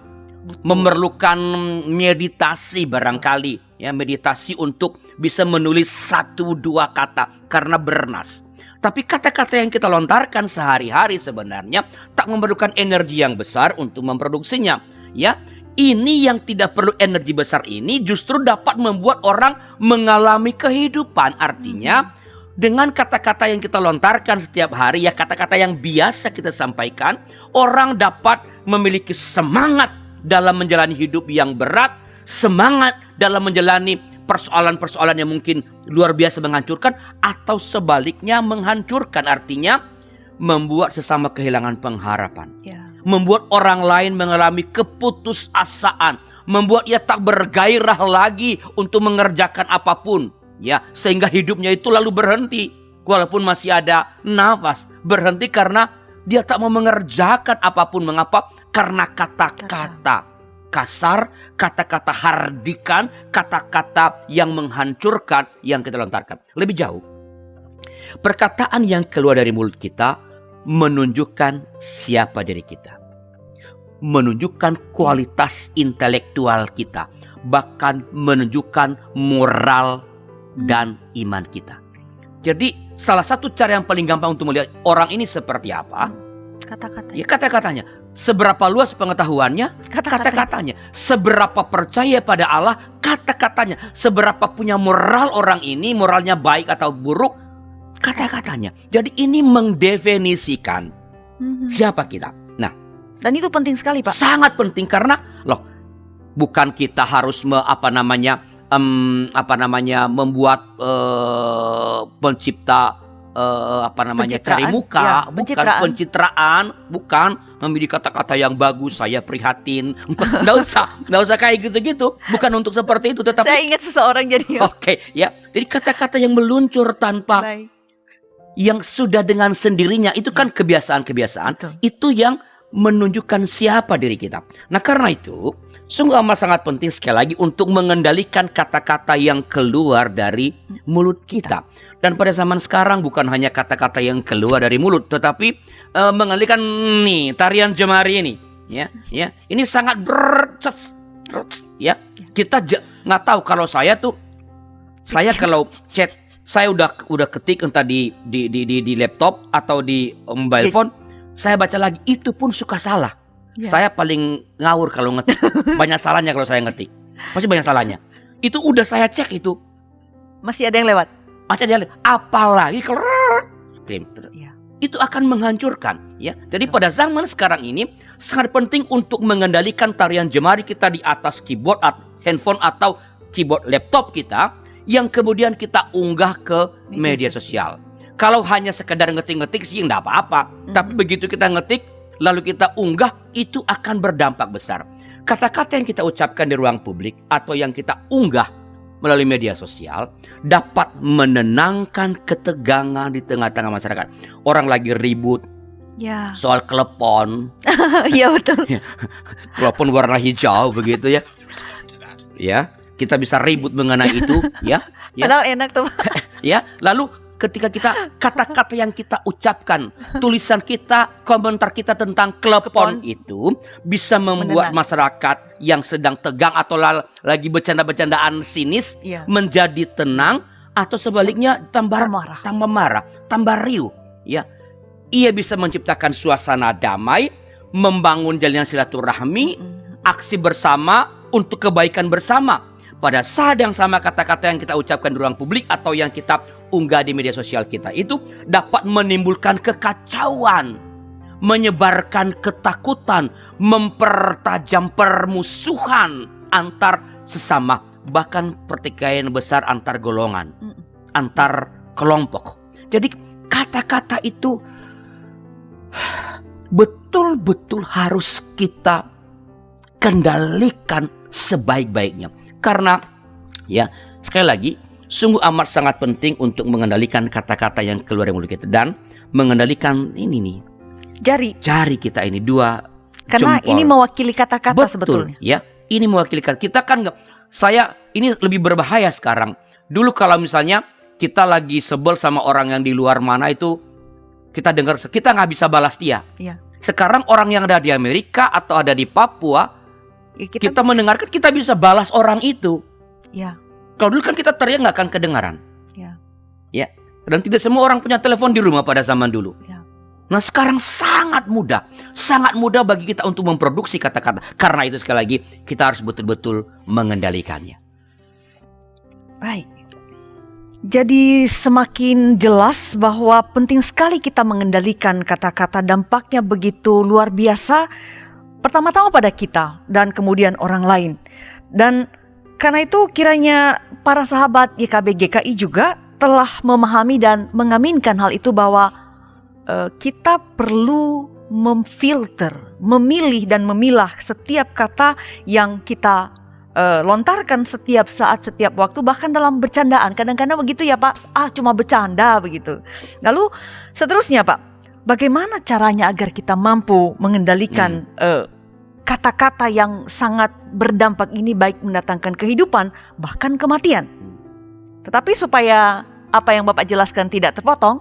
memerlukan meditasi barangkali, ya, meditasi untuk bisa menulis 1-2 kata karena bernas. Tapi kata-kata yang kita lontarkan sehari-hari sebenarnya tak memerlukan energi yang besar untuk memproduksinya. Ya, ini yang tidak perlu energi besar ini justru dapat membuat orang mengalami kehidupan. Artinya dengan kata-kata yang kita lontarkan setiap hari, ya, kata-kata yang biasa kita sampaikan, orang dapat memiliki semangat dalam menjalani hidup yang berat, semangat dalam menjalani persoalan-persoalan yang mungkin luar biasa menghancurkan, atau sebaliknya menghancurkan. Artinya membuat sesama kehilangan pengharapan, membuat orang lain mengalami keputusasaan, membuat ia tak bergairah lagi untuk mengerjakan apapun, ya, sehingga hidupnya itu lalu berhenti walaupun masih ada nafas. Berhenti karena dia tak mau mengerjakan apapun. Mengapa? Karena kata-kata kasar, kata-kata hardikan, kata-kata yang menghancurkan yang kita lontarkan. Lebih jauh, perkataan yang keluar dari mulut kita menunjukkan siapa diri kita, menunjukkan kualitas intelektual kita, bahkan menunjukkan moral dan iman kita. Jadi salah satu cara yang paling gampang untuk melihat orang ini seperti apa, kata-katanya. Ya, kata-katanya. Seberapa luas pengetahuannya, kata-katanya. Seberapa percaya pada Allah, kata-katanya. Seberapa punya moral orang ini, moralnya baik atau buruk, kata-katanya. Jadi ini mendefinisikan siapa kita. Nah, dan itu penting sekali, Pak. Sangat penting karena bukan kita harus membuat pencipta cari muka, bukan pencitraan, bukan memilih kata-kata yang bagus, saya prihatin. Nggak usah kayak gitu-gitu. Bukan untuk seperti itu, tetapi saya ingat seseorang jadi. Oke, ya. Jadi kata-kata yang meluncur tanpa yang sudah dengan sendirinya, itu kan kebiasaan-kebiasaan. Itu yang menunjukkan siapa diri kita. Nah, karena itu sungguh amat sangat penting sekali lagi untuk mengendalikan kata-kata yang keluar dari mulut kita. Dan pada zaman sekarang bukan hanya kata-kata yang keluar dari mulut, tetapi mengendalikan nih tarian jemari ini, ya. Ini sangat ya. Kita nggak tahu kalau saya kalau chat saya udah ketik entah di laptop atau di mobile phone, saya baca lagi itu pun suka salah. Saya paling ngawur kalau ngetik. Banyak salahnya kalau saya ngetik. Pasti banyak salahnya. Itu udah saya cek itu. Masih ada yang lewat. Apalagi kalau itu akan menghancurkan, ya. Jadi pada zaman sekarang ini sangat penting untuk mengendalikan tarian jemari kita di atas keyboard handphone atau keyboard laptop kita yang kemudian kita unggah ke media sosial. Kalau hanya sekedar ngetik-ngetik sih enggak apa-apa, tapi begitu kita ngetik lalu kita unggah, itu akan berdampak besar. Kata-kata yang kita ucapkan di ruang publik atau yang kita unggah melalui media sosial dapat menenangkan ketegangan di tengah-tengah masyarakat. Orang lagi ribut soal telepon. Iya betul. Telepon warna hijau begitu ya. Ya, kita bisa ribut mengenai itu ya. Padahal enak tuh. Ya, lalu ketika kata-kata yang kita ucapkan, tulisan kita, komentar kita tentang telepon itu bisa membuat masyarakat yang sedang tegang atau lagi bercanda-bercandaan sinis menjadi tenang, atau sebaliknya tambah marah, tambah riuh, ya. Ia bisa menciptakan suasana damai, membangun jalinan silaturahmi, aksi bersama untuk kebaikan bersama. Pada saat yang sama kata-kata yang kita ucapkan di ruang publik atau yang kita unggah di media sosial kita itu dapat menimbulkan kekacauan, menyebarkan ketakutan, mempertajam permusuhan antar sesama, bahkan pertikaian besar antar golongan, antar kelompok. Jadi kata-kata itu betul-betul harus kita kendalikan sebaik-baiknya. Karena ya, sekali lagi, sungguh amat sangat penting untuk mengendalikan kata-kata yang keluar dari mulut kita dan mengendalikan ini nih, jari kita ini, dua karena jempol. Ini mewakili kata-kata sebetulnya. Ya, ini mewakili kata. Kita kan ini lebih berbahaya sekarang. Dulu kalau misalnya kita lagi sebel sama orang yang di luar mana itu, kita dengar, kita nggak bisa balas dia. Sekarang orang yang ada di Amerika atau ada di Papua, kita mendengarkan, kita bisa balas orang itu. Kalau dulu kan kita teriak nggak akan kedengaran. Ya. Dan tidak semua orang punya telepon di rumah pada zaman dulu. Nah sekarang sangat mudah bagi kita untuk memproduksi kata-kata. Karena itu sekali lagi kita harus betul-betul mengendalikannya. Baik. Jadi semakin jelas bahwa penting sekali kita mengendalikan kata-kata, dampaknya begitu luar biasa. Pertama-tama pada kita dan kemudian orang lain. Dan karena itu kiranya para sahabat YKB GKI juga telah memahami dan mengaminkan hal itu bahwa kita perlu memfilter, memilih dan memilah setiap kata yang kita lontarkan setiap saat, setiap waktu, bahkan dalam bercandaan. Kadang-kadang begitu ya Pak, cuma bercanda begitu. Lalu seterusnya Pak, bagaimana caranya agar kita mampu mengendalikan kata-kata yang sangat berdampak ini, baik mendatangkan kehidupan bahkan kematian. Tetapi supaya apa yang Bapak jelaskan tidak terpotong,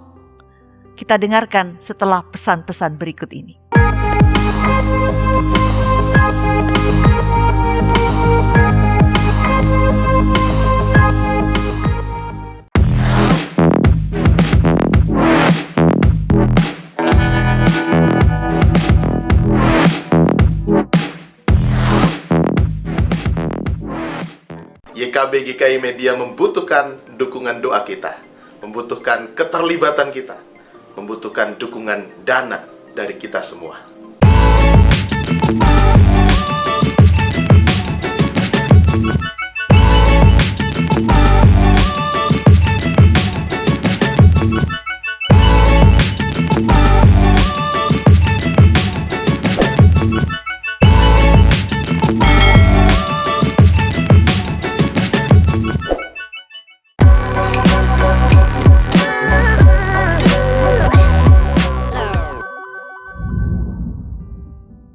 kita dengarkan setelah pesan-pesan berikut ini. YKB GKI Media membutuhkan dukungan doa kita, membutuhkan keterlibatan kita, membutuhkan dukungan dana dari kita semua.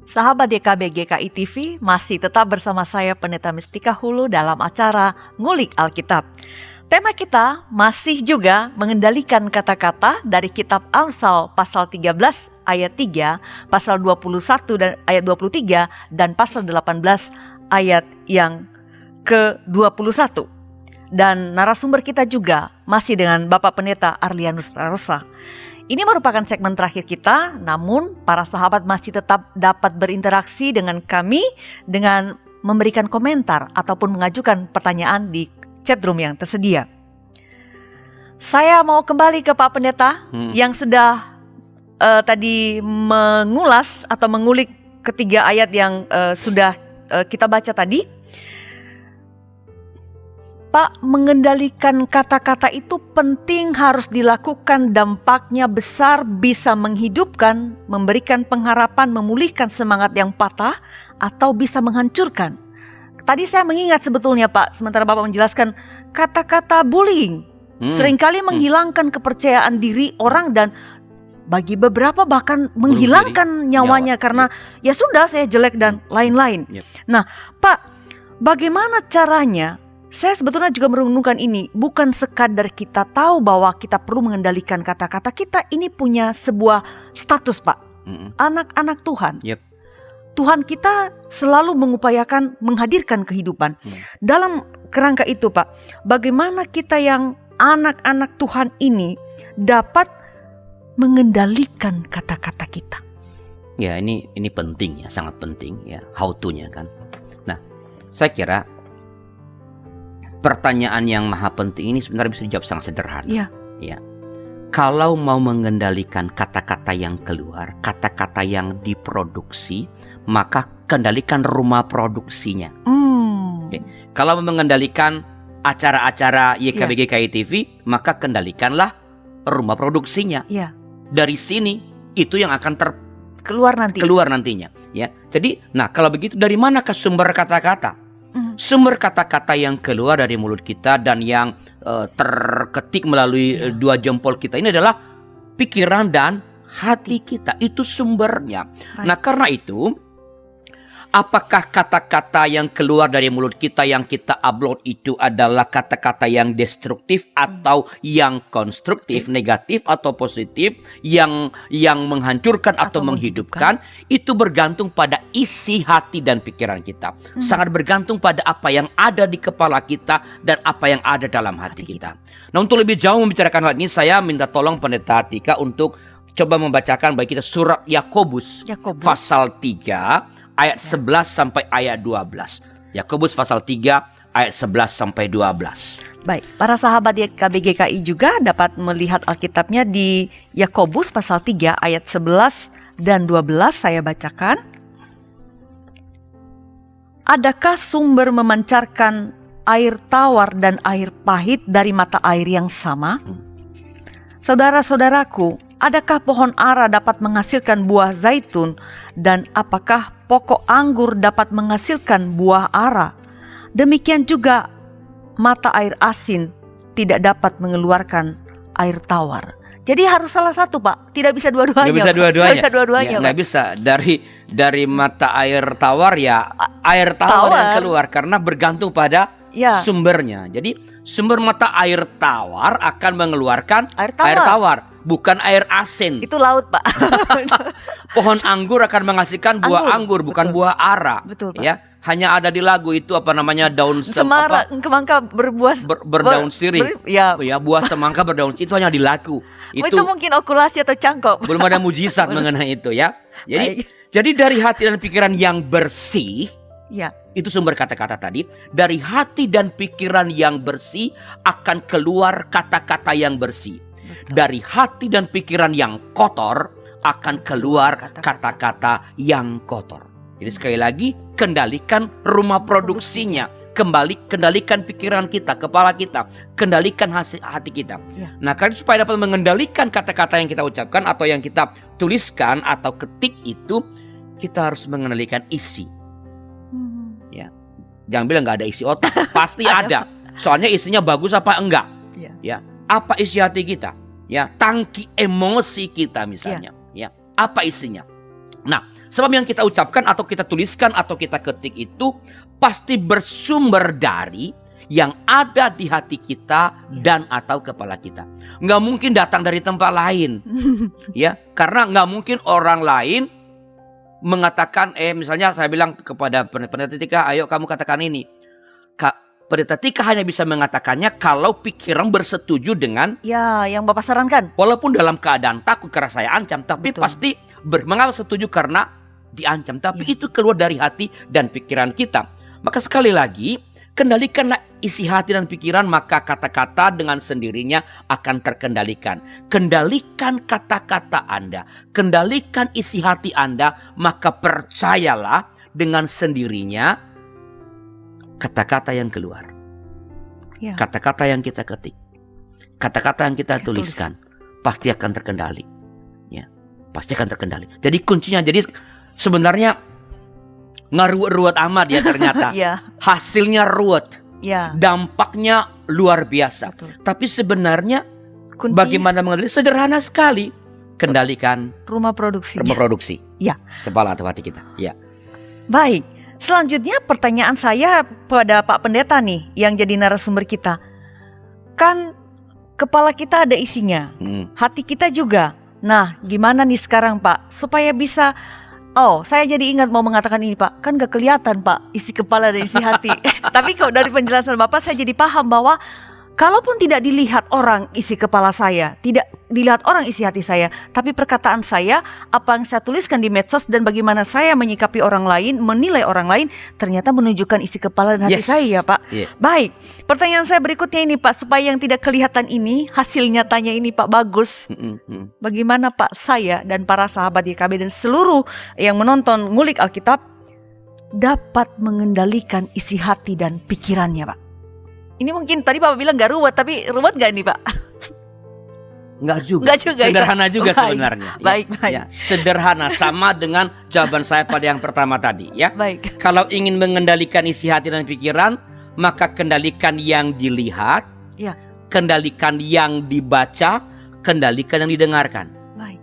Sahabat YKB GKI TV, masih tetap bersama saya Pendeta Mistika Hulu dalam acara Ngulik Alkitab. Tema kita masih juga mengendalikan kata-kata dari kitab Amsal pasal 13 ayat 3, pasal 21 dan ayat 23 dan pasal 18 ayat yang ke-21. Dan narasumber kita juga masih dengan Bapak Pendeta Arlianus Prarosa. Ini merupakan segmen terakhir kita, namun para sahabat masih tetap dapat berinteraksi dengan kami dengan memberikan komentar ataupun mengajukan pertanyaan di chatroom yang tersedia. Saya mau kembali ke Pak Pendeta yang sudah tadi mengulas atau mengulik ketiga ayat yang sudah kita baca tadi. Pak, mengendalikan kata-kata itu penting, harus dilakukan, dampaknya besar, bisa menghidupkan, memberikan pengharapan, memulihkan semangat yang patah, atau bisa menghancurkan. Tadi saya mengingat sebetulnya Pak, sementara Bapak menjelaskan kata-kata bullying seringkali menghilangkan kepercayaan diri orang dan bagi beberapa bahkan menghilangkan nyawanya karena ya sudah saya jelek dan lain-lain. Nah Pak, bagaimana caranya? Saya sebetulnya juga merenungkan ini, bukan sekadar kita tahu bahwa kita perlu mengendalikan kata-kata kita, ini punya sebuah status Pak, anak-anak Tuhan. Tuhan kita selalu mengupayakan menghadirkan kehidupan. Dalam kerangka itu Pak, bagaimana kita yang anak-anak Tuhan ini dapat mengendalikan kata-kata kita? Ya, ini penting ya, sangat penting ya, how to-nya kan. Nah, saya kira pertanyaan yang maha penting ini sebenarnya bisa dijawab sangat sederhana. Ya. Kalau mau mengendalikan kata-kata yang keluar, kata-kata yang diproduksi, maka kendalikan rumah produksinya. Oke. Kalau mengendalikan acara-acara YKB GKI TV, maka kendalikanlah rumah produksinya. Dari sini itu yang akan keluar nantinya. Ya. Jadi, nah kalau begitu dari manakah sumber kata-kata? Sumber kata-kata yang keluar dari mulut kita dan yang terketik melalui dua jempol kita ini adalah pikiran dan hati kita. Itu sumbernya. Nah karena itu, apakah kata-kata yang keluar dari mulut kita yang kita upload itu adalah kata-kata yang destruktif atau yang konstruktif, negatif atau positif, yang menghancurkan atau menghidupkan, itu bergantung pada isi hati dan pikiran kita. Sangat bergantung pada apa yang ada di kepala kita dan apa yang ada dalam hati kita. Nah, untuk lebih jauh membicarakan hal ini, saya minta tolong Pendeta Tika untuk coba membacakan bagi kita surat Yakobus pasal 3 ayat 11 sampai ayat 12. Yakobus pasal 3 ayat 11 sampai 12. Baik, para sahabat YKB GKI juga dapat melihat Alkitabnya di Yakobus pasal 3 ayat 11 dan 12 saya bacakan. Adakah sumber memancarkan air tawar dan air pahit dari mata air yang sama? Saudara-saudaraku, adakah pohon ara dapat menghasilkan buah zaitun dan apakah pokok anggur dapat menghasilkan buah ara? Demikian juga mata air asin tidak dapat mengeluarkan air tawar. Jadi harus salah satu Pak, tidak bisa dua-duanya. Nggak bisa dua-duanya. Nggak bisa. Dari mata air tawar ya air tawar yang keluar karena bergantung pada sumbernya. Jadi sumber mata air tawar akan mengeluarkan air tawar, bukan air asin. Itu laut Pak. Pohon anggur akan menghasilkan buah anggur, bukan buah ara. Betul Pak. Ya, hanya ada di lagu itu daun semangka berdaun sirih. Ya, buah semangka berdaun itu hanya di lagu. Itu mungkin okulasi atau cangkok. Belum ada mujizat mengenai itu ya. Jadi dari hati dan pikiran yang bersih, itu sumber kata-kata tadi. Dari hati dan pikiran yang bersih akan keluar kata-kata yang bersih. Dari hati dan pikiran yang kotor akan keluar kata-kata yang kotor. Jadi sekali lagi, kendalikan rumah produksinya. Kendalikan pikiran kita, kepala kita, kendalikan hati kita. Nah, karena supaya dapat mengendalikan kata-kata yang kita ucapkan atau yang kita tuliskan atau ketik itu, kita harus mengendalikan isi. Ya, jangan bilang nggak ada isi otak, pasti ada. Soalnya isinya bagus apa enggak? Ya, apa isi hati kita? Ya, tangki emosi kita misalnya. Ya, apa isinya? Nah, sebab yang kita ucapkan atau kita tuliskan atau kita ketik itu pasti bersumber dari yang ada di hati kita dan atau kepala kita. Nggak mungkin datang dari tempat lain. Ya, karena nggak mungkin orang lain mengatakan, misalnya saya bilang kepada Pendeta Tika, ayo kamu katakan ini. Pendeta Tika hanya bisa mengatakannya kalau pikiran bersetuju dengan Ya, yang Bapak sarankan. walaupun dalam keadaan takut karena saya ancam, tapi Betul. pasti mengapa setuju karena diancam. Tapi itu keluar dari hati dan pikiran kita. Maka sekali lagi, kendalikanlah isi hati dan pikiran, maka kata-kata dengan sendirinya akan terkendalikan. Kendalikan kata-kata Anda, kendalikan isi hati Anda, maka percayalah dengan sendirinya kata-kata yang keluar, Ya. kata-kata yang kita ketik, kata-kata yang kita Kita tuliskan pasti akan terkendali. Ya, pasti akan terkendali. Jadi kuncinya, jadi sebenarnya ngaruat-ruat amat ya ternyata. Ya, Hasilnya ruwet, ya. dampaknya luar biasa. Betul. Tapi sebenarnya Kunci bagaimana mengendalikan? Sederhana sekali. Kendalikan rumah produksinya. produksi. Ya. Kepala atau hati kita. Ya. Baik, selanjutnya pertanyaan saya pada Pak Pendeta nih yang jadi narasumber kita. Kan kepala kita ada isinya, hati kita juga. Nah, gimana nih sekarang Pak supaya bisa, saya jadi ingat mau mengatakan ini Pak, kan gak kelihatan Pak isi kepala dan isi hati. Tapi kok dari penjelasan Bapak saya jadi paham bahwa kalaupun tidak dilihat orang isi kepala saya, tidak dilihat orang isi hati saya, tapi perkataan saya, apa yang saya tuliskan di medsos dan bagaimana saya menyikapi orang lain, menilai orang lain, ternyata menunjukkan isi kepala dan hati Yes. saya ya Pak. Yeah. Baik, pertanyaan saya berikutnya ini Pak, supaya yang tidak kelihatan ini, hasil nyatanya ini Pak bagus. Bagaimana Pak saya dan para sahabat YKB dan seluruh yang menonton Ngulik Alkitab dapat mengendalikan isi hati dan pikirannya Pak? Ini mungkin tadi Bapak bilang gak ruwet, tapi ruwet gak ini Pak? Enggak juga. Enggak juga, Sederhana ya? juga Baik, sebenarnya. baik, Ya. baik. Ya, sederhana, sama dengan jawaban saya pada yang pertama tadi ya. Baik, Kalau ingin mengendalikan isi hati dan pikiran, maka kendalikan yang dilihat, Ya. kendalikan yang dibaca, kendalikan yang didengarkan. baik,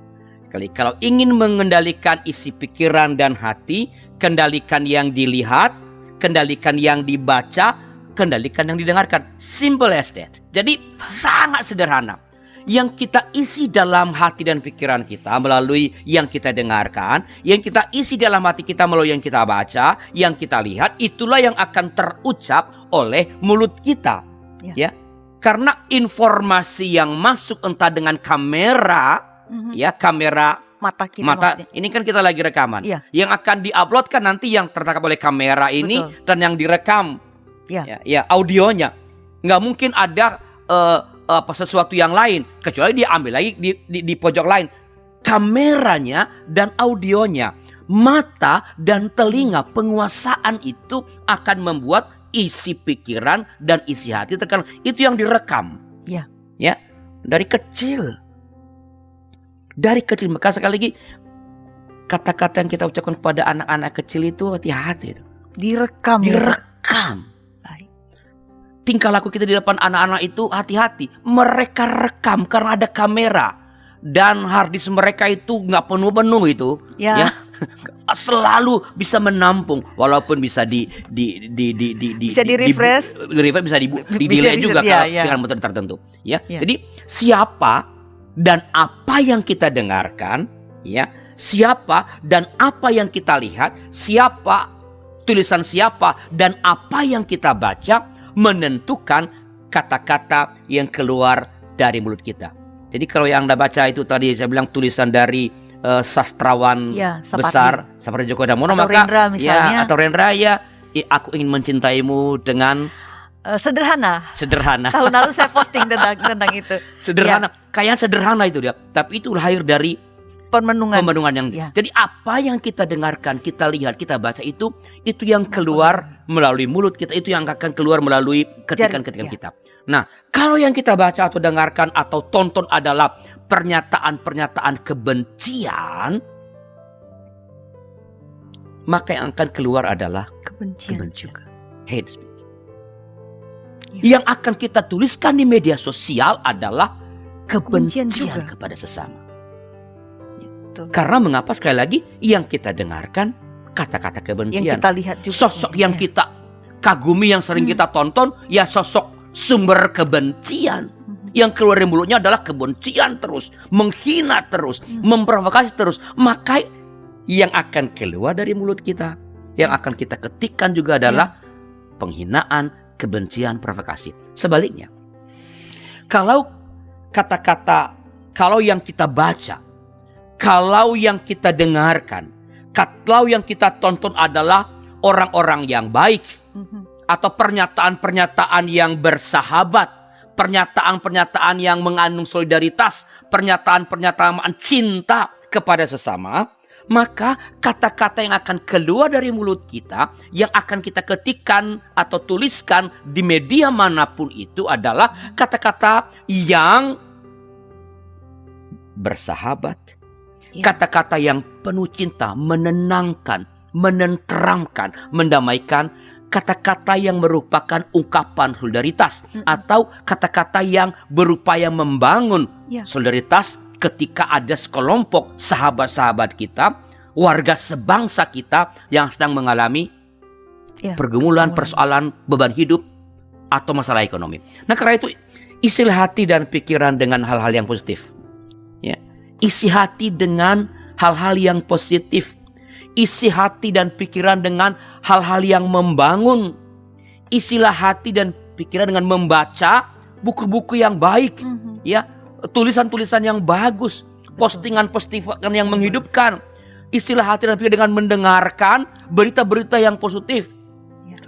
Kalau ingin mengendalikan isi pikiran dan hati, kendalikan yang dilihat, kendalikan yang dibaca, kendalikan yang didengarkan. Simple as that. Jadi sangat sederhana. Yang kita isi dalam hati dan pikiran kita melalui yang kita dengarkan, yang kita isi dalam hati kita melalui yang kita baca, yang kita lihat, itulah yang akan terucap oleh mulut kita. Ya. Karena informasi yang masuk entah dengan kamera, ya kamera mata kita mata, maksudnya. ini kan kita lagi rekaman. Iya. Yang akan diuploadkan nanti yang tertangkap oleh kamera ini, Betul. dan yang direkam, Ya. ya audionya. Nggak mungkin ada sesuatu yang lain kecuali dia ambil lagi di pojok lain. Kameranya dan audionya, mata dan telinga, penguasaan itu akan membuat isi pikiran dan isi hati terkadang itu yang direkam. Ya. Ya, dari kecil. Dari kecil, maka sekali lagi kata-kata yang kita ucapkan kepada anak-anak kecil itu hati-hati itu. Direkam. ya, Pak? Direkam. Baik. Tingkah laku kita di depan anak-anak itu hati-hati. Mereka rekam karena ada kamera. Dan harddisk mereka itu nggak penuh-penuh itu. Ya. Selalu bisa menampung. Walaupun bisa Bisa di-refresh. bisa Bisa di-delay juga reset, ya, kalau ya. dengan metode tertentu. Ya. Ya. Jadi siapa dan apa yang kita dengarkan, ya, siapa dan apa yang kita lihat, siapa, tulisan siapa dan apa yang kita baca menentukan kata-kata yang keluar dari mulut kita. Jadi kalau yang Anda baca itu tadi saya bilang tulisan dari sastrawan Ya, Sapati. besar seperti Djoko Damono, Atau maka Rendra misalnya. ya, atau Rendra, ya, aku ingin mencintaimu dengan Sederhana. sederhana. Tahun lalu saya posting tentang itu. Sederhana, kayak sederhana itu dia. Tapi itu lahir dari Pemenungan. pembenungan yang. Ya. Jadi apa yang kita dengarkan, kita lihat, kita baca itu yang keluar melalui mulut kita, itu yang akan keluar melalui ketikan-ketikan Ya. kita. Nah, kalau yang kita baca atau dengarkan atau tonton adalah pernyataan-pernyataan kebencian, maka yang akan keluar adalah Kebencian. kebencian. Hate speech. Ya. Yang akan kita tuliskan di media sosial adalah Kebencian kebencian juga. kepada sesama. Betul. Karena mengapa sekali lagi yang kita dengarkan kata-kata kebencian. Yang kita lihat juga. Sosok yang Ya. kita kagumi, yang sering kita tonton, ya sosok sumber kebencian. Yang keluar dari mulutnya adalah kebencian terus, menghina terus, memprovokasi terus. Maka yang akan keluar dari mulut kita, yang akan kita ketikkan juga adalah penghinaan, kebencian, provokasi. Sebaliknya, kalau kata-kata, kalau yang kita baca, kalau yang kita dengarkan, kalau yang kita tonton adalah orang-orang yang baik, atau pernyataan-pernyataan yang bersahabat, pernyataan-pernyataan yang mengandung solidaritas, pernyataan-pernyataan cinta kepada sesama, maka kata-kata yang akan keluar dari mulut kita, yang akan kita ketikkan atau tuliskan di media manapun itu adalah kata-kata yang bersahabat, kata-kata yang penuh cinta, menenangkan, menenteramkan, mendamaikan, kata-kata yang merupakan ungkapan solidaritas, atau kata-kata yang berupaya membangun solidaritas ketika ada sekelompok sahabat-sahabat kita, warga sebangsa kita yang sedang mengalami pergumulan, persoalan, beban hidup, atau masalah ekonomi. Nah, karena itu isilah hati dan pikiran dengan hal-hal yang positif. Isi hati dengan hal-hal yang positif. Isi hati dan pikiran dengan hal-hal yang membangun. Isilah hati dan pikiran dengan membaca buku-buku yang baik, tulisan-tulisan yang bagus, postingan-postingan yang menghidupkan. Isilah hati dan pikiran dengan mendengarkan berita-berita yang positif,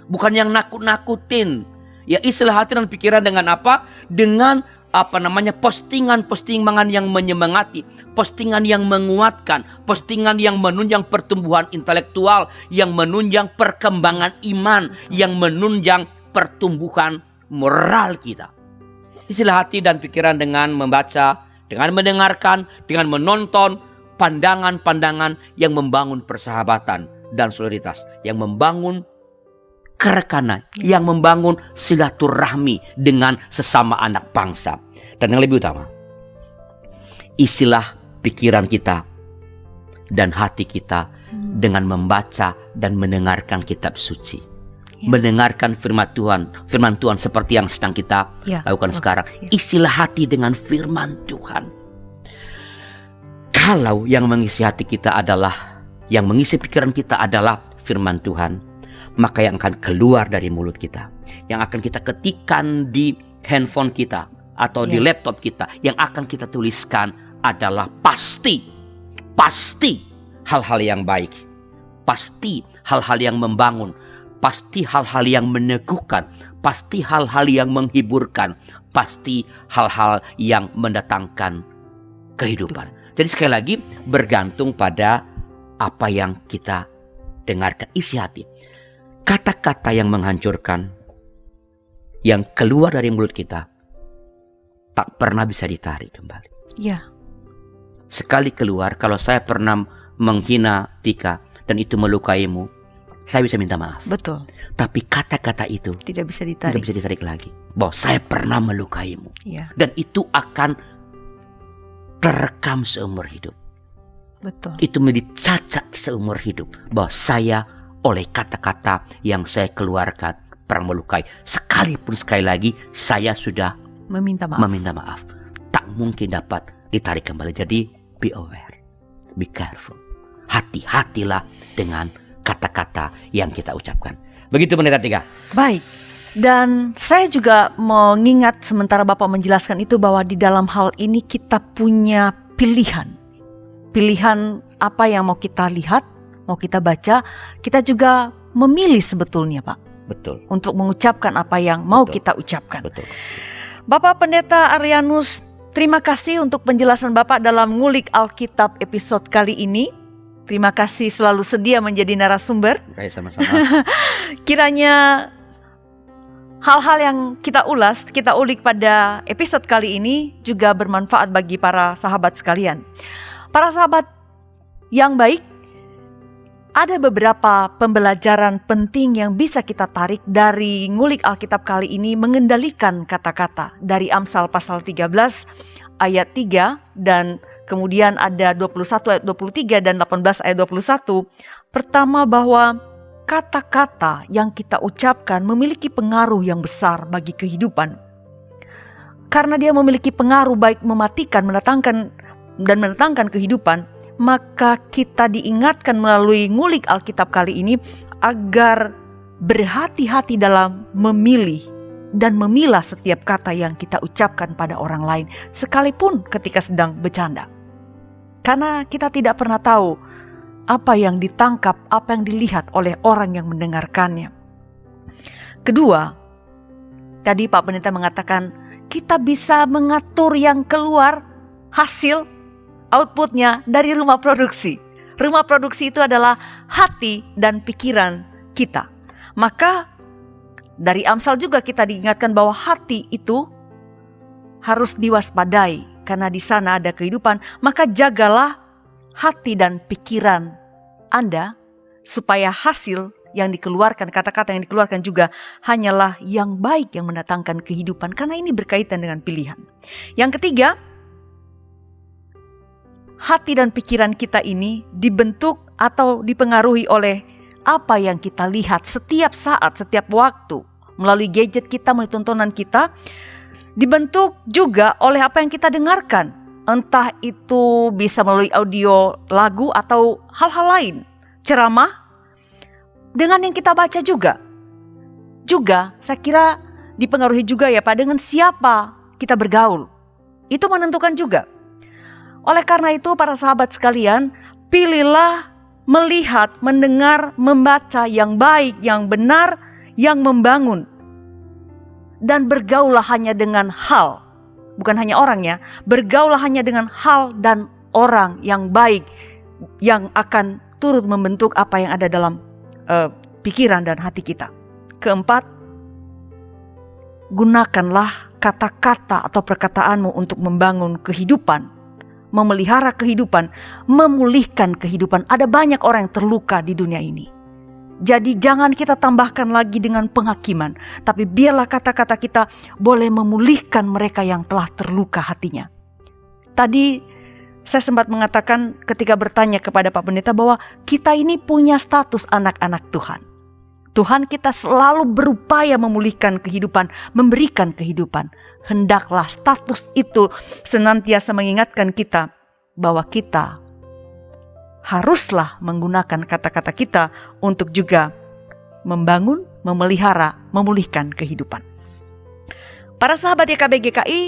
bukan yang nakut-nakutin. Isilah hati dan pikiran dengan apa? Dengan postingan-postingan yang menyemangati, postingan yang menguatkan, postingan yang menunjang pertumbuhan intelektual, yang menunjang perkembangan iman, yang menunjang pertumbuhan moral kita. Isilah hati dan pikiran dengan membaca, dengan mendengarkan, dengan menonton pandangan-pandangan yang membangun persahabatan dan solidaritas, yang membangun kerekanan, yang membangun silaturahmi dengan sesama anak bangsa. Dan yang lebih utama, isilah pikiran kita dan hati kita dengan membaca dan mendengarkan kitab suci. Mendengarkan firman Tuhan seperti yang sedang kita lakukan sekarang. Isilah hati dengan firman Tuhan. Kalau yang mengisi hati kita adalah, yang mengisi pikiran kita adalah firman Tuhan, maka yang akan keluar dari mulut kita, yang akan kita ketikkan di handphone kita atau di laptop kita, yang akan kita tuliskan adalah pasti hal-hal yang baik, pasti hal-hal yang membangun, pasti hal-hal yang meneguhkan, pasti hal-hal yang menghiburkan, pasti hal-hal yang mendatangkan kehidupan. Jadi sekali lagi bergantung pada apa yang kita dengarkan, isi hati. Kata-kata yang menghancurkan, yang keluar dari mulut kita, tak pernah bisa ditarik kembali. Sekali keluar, kalau saya pernah menghina Tika dan itu melukaimu, saya bisa minta maaf. Betul. Tapi kata-kata itu tidak bisa ditarik lagi. Bahwa saya pernah melukaimu. Dan itu akan terekam seumur hidup. Betul. Itu menjadi cacat seumur hidup. Bahwa saya oleh kata-kata yang saya keluarkan pernah melukai. Sekalipun sekali lagi saya sudah meminta maaf. Tak mungkin dapat ditarik kembali. Jadi be aware, be careful. Hati-hatilah dengan kata-kata yang kita ucapkan. Begitu Pendeta Tika. Baik. Dan saya juga mengingat sementara Bapak menjelaskan itu bahwa di dalam hal ini kita punya pilihan. Pilihan apa yang mau kita lihat, mau kita baca, kita juga memilih sebetulnya Pak. Betul. Untuk mengucapkan apa yang mau kita ucapkan. Betul. Bapak Pendeta Arianus, terima kasih untuk penjelasan Bapak dalam Ngulik Alkitab episode kali ini. Terima kasih selalu sedia menjadi narasumber. Sama-sama. Kiranya hal-hal yang kita ulik pada episode kali ini juga bermanfaat bagi para sahabat sekalian. Para sahabat yang baik, ada beberapa pembelajaran penting yang bisa kita tarik dari Ngulik Alkitab kali ini, mengendalikan kata-kata dari Amsal pasal 13 ayat 3 dan kemudian ada 21 ayat 23 dan 18 ayat 21. Pertama, bahwa kata-kata yang kita ucapkan memiliki pengaruh yang besar bagi kehidupan. Karena dia memiliki pengaruh baik mematikan, mendatangkan kehidupan, maka kita diingatkan melalui ngulik Alkitab kali ini agar berhati-hati dalam memilih dan memilah setiap kata yang kita ucapkan pada orang lain, sekalipun ketika sedang bercanda. Karena kita tidak pernah tahu apa yang ditangkap, apa yang dilihat oleh orang yang mendengarkannya. Kedua, tadi Pak Pendeta mengatakan kita bisa mengatur yang keluar hasil outputnya dari rumah produksi. Rumah produksi itu adalah hati dan pikiran kita. Maka dari Amsal juga kita diingatkan bahwa hati itu harus diwaspadai karena di sana ada kehidupan. Maka jagalah hati dan pikiran Anda supaya hasil yang dikeluarkan, kata-kata yang dikeluarkan juga hanyalah yang baik yang mendatangkan kehidupan, karena ini berkaitan dengan pilihan. Yang ketiga, hati dan pikiran kita ini dibentuk atau dipengaruhi oleh apa yang kita lihat setiap saat, setiap waktu, melalui gadget kita, melalui tontonan kita. Dibentuk juga oleh apa yang kita dengarkan, entah itu bisa melalui audio, lagu, atau hal-hal lain, ceramah, dengan yang kita baca juga. Juga saya kira dipengaruhi juga ya Pak, dengan siapa kita bergaul. Itu menentukan juga. Oleh karena itu para sahabat sekalian, pilihlah melihat, mendengar, membaca yang baik, yang benar, yang membangun. Dan bergaulah hanya dengan hal, bukan hanya orangnya, bergaulah hanya dengan hal dan orang yang baik, yang akan turut membentuk apa yang ada dalam pikiran dan hati kita. Keempat, gunakanlah kata-kata atau perkataanmu untuk membangun kehidupan, memelihara kehidupan, memulihkan kehidupan. Ada banyak orang yang terluka di dunia ini. Jadi jangan kita tambahkan lagi dengan penghakiman, tapi biarlah kata-kata kita boleh memulihkan mereka yang telah terluka hatinya. Tadi saya sempat mengatakan ketika bertanya kepada Pak Pendeta bahwa kita ini punya status anak-anak Tuhan. Tuhan kita selalu berupaya memulihkan kehidupan, memberikan kehidupan. Hendaklah status itu senantiasa mengingatkan kita bahwa kita haruslah menggunakan kata-kata kita untuk juga membangun, memelihara, memulihkan kehidupan. Para sahabat YKB GKI,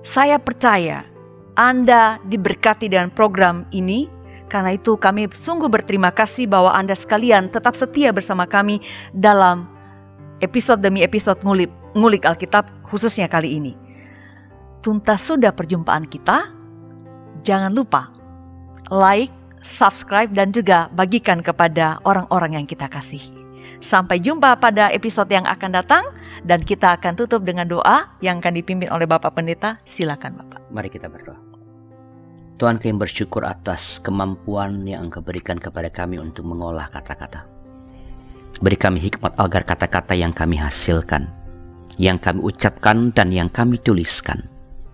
saya percaya Anda diberkati dengan program ini. Karena itu kami sungguh berterima kasih bahwa Anda sekalian tetap setia bersama kami dalam episode demi episode ngulik Alkitab khususnya kali ini. Tuntas sudah perjumpaan kita. Jangan lupa like, subscribe, dan juga bagikan kepada orang-orang yang kita kasih. Sampai jumpa pada episode yang akan datang, dan kita akan tutup dengan doa yang akan dipimpin oleh Bapak Pendeta. Silakan Bapak. Mari kita berdoa. Tuhan, kami bersyukur atas kemampuan yang Engkau berikan kepada kami untuk mengolah kata-kata. Beri kami hikmat agar kata-kata yang kami hasilkan, yang kami ucapkan dan yang kami tuliskan,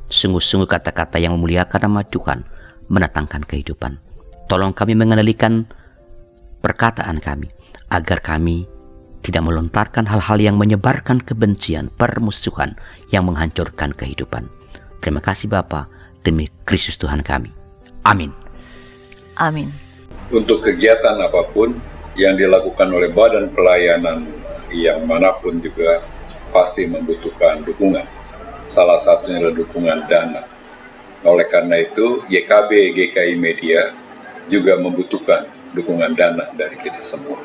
sungguh-sungguh kata-kata yang memuliakan nama Tuhan, mendatangkan kehidupan. Tolong kami mengendalikan perkataan kami, agar kami tidak melontarkan hal-hal yang menyebarkan kebencian, permusuhan, yang menghancurkan kehidupan. Terima kasih Bapa, demi Kristus Tuhan kami. Amin. Amin. Untuk kegiatan apapun yang dilakukan oleh badan pelayanan yang manapun juga pasti membutuhkan dukungan. Salah satunya adalah dukungan dana. Oleh karena itu, YKB GKI Media juga membutuhkan dukungan dana dari kita semua.